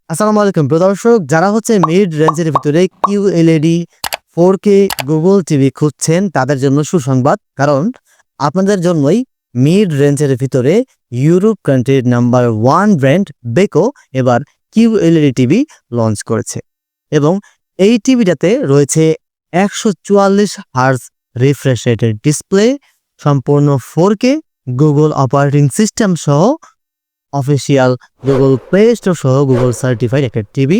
আসসালামু আলাইকুম প্রিয় দর্শক, যারা মিড রেঞ্জের ভিতরে কিউএলইডি 4K গুগল টিভি খুঁজছেন তাদের জন্য সুসংবাদ। কারণ আপনাদের জন্যই মিড রেঞ্জের ভিতরে ইউরোপ কান্ট্রির নাম্বার 1 ব্র্যান্ড বেকো এবার কিউএলইডি টিভি লঞ্চ করেছে এবং এই টিভিটাতে রয়েছে 144 হার্জ রিফ্রেশ রেটের ডিসপ্লে, সম্পূর্ণ 4K, গুগল অপারেটিং সিস্টেম সহ অফিসিয়াল গুগল প্লে স্টোর সহ গুগল সার্টিফাইড একটা টিভি।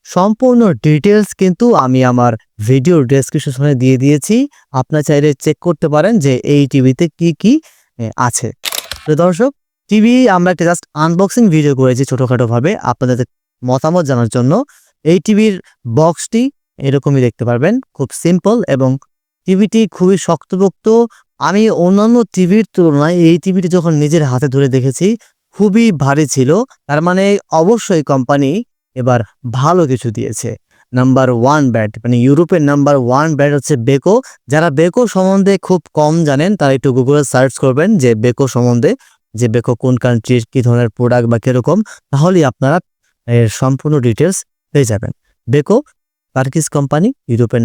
সম্পূর্ণ ডিটেলস কিন্তু আমি আমার ভিডিও ডেসক্রিপশনে দিয়ে দিয়েছি, আপনারা চাইলে চেক করতে পারেন যে এই টিভিতে কি কি আছে। তো দর্শক, টিভি আমরা একটা জাস্ট আনবক্সিং ভিডিও করেছি ছোটোখাটোভাবে আপনাদের মতামত জানার জন্য। এই টিভির বক্সটি এরকমই দেখতে পারবেন, খুব সিম্পল এবং টিভিটি খুবই শক্তপোক্ত। আমি অন্যান্য টিভির তুলনায় এই টিভিটি যখন নিজের হাতে ধরে দেখেছি খুবই ভারী ছিল, তার মানে অবশ্যই কোম্পানি এবার ভালো কিছু দিয়েছে। নাম্বার 1 ব্র্যান্ড, মানে ইউরোপের নাম্বার 1 ব্র্যান্ড হচ্ছে বেকো। যারা বেকো সম্বন্ধে খুব কম জানেন তারা একটু গুগলে সার্চ করবেন যে বেকো সম্বন্ধে, যে বেকো কোন কান্ট্রির, কী ধরনের প্রোডাক্ট বা কীরকম, তাহলেই আপনারা এর সম্পূর্ণ ডিটেলস পেয়ে যাবেন। বেকো টার্কিশ কোম্পানি, ইউরোপের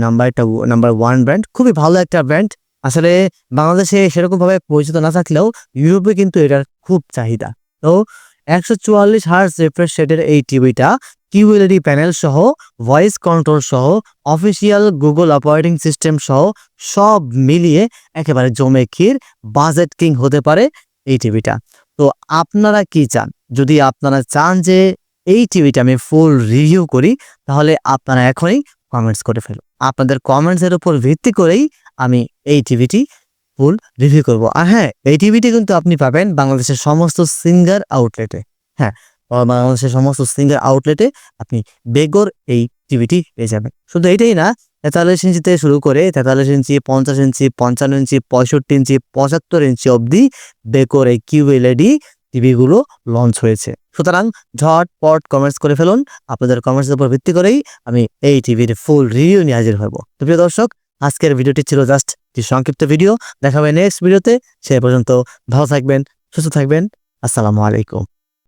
নাম্বার 1 ব্র্যান্ড, খুবই ভালো একটা ব্র্যান্ড। আসলে বাংলাদেশে সেরকমভাবে পরিচিত না থাকলেও ইউরোপে কিন্তু এটার খুব চাহিদা। তো 144 হার্জ রিফ্রেশ রেটের এই টিভিটা কিউএলইডি প্যানেল সহ, ভয়েস কন্ট্রোল সহ, অফিসিয়াল গুগল অপারেটিং সিস্টেম সহ সব মিলিয়ে একেবারে জমে ক্ষীর, বাজেট কিং হতে পারে এই টিভিটা। তো আপনারা কি চান? যদি আপনারা চান যে এই টিভিটা আমি ফুল রিভিউ করি, তাহলে আপনারা এখনই কমেন্টস করে ফেলুন। আপনাদের কমেন্টসের উপর ভিত্তি করেই আমি এই টিভিটি ফুল রিভিউ করব। আর হ্যাঁ, এই টিভিটি কিন্তু আপনি পাবেন বাংলাদেশের সমস্ত সিঙ্গার আউটলেটে। হ্যাঁ, বাংলাদেশের সমস্ত সিঙ্গার আউটলেটে আপনি বেকোর এই টিভিটি পেয়ে যাবেন। শুধু এটাই না, 43 ইঞ্চি থেকে শুরু করে 43 ইঞ্চি, 50 ইঞ্চি, 55 ইঞ্চি, 65 ইঞ্চি, 75 ইঞ্চি অবধি বেকোর এই কিউএলইডি টিভিগুলো লঞ্চ হয়েছে। সুতরাং ঝটপট কমেন্টস করে ফেলুন। আপনাদের কমেন্টসের উপর ভিত্তি করেই আমি এই টিভির ফুল রিভিউ নিয়ে হাজির হব। তো প্রিয় দর্শক, আজকের ভিডিওটি ছিল জাস্ট একটি সংক্ষিপ্ত ভিডিও। দেখা হবে নেক্সট ভিডিওতে। সে পর্যন্ত ভালো থাকবেন, সুস্থ থাকবেন। আসসালামু আলাইকুম।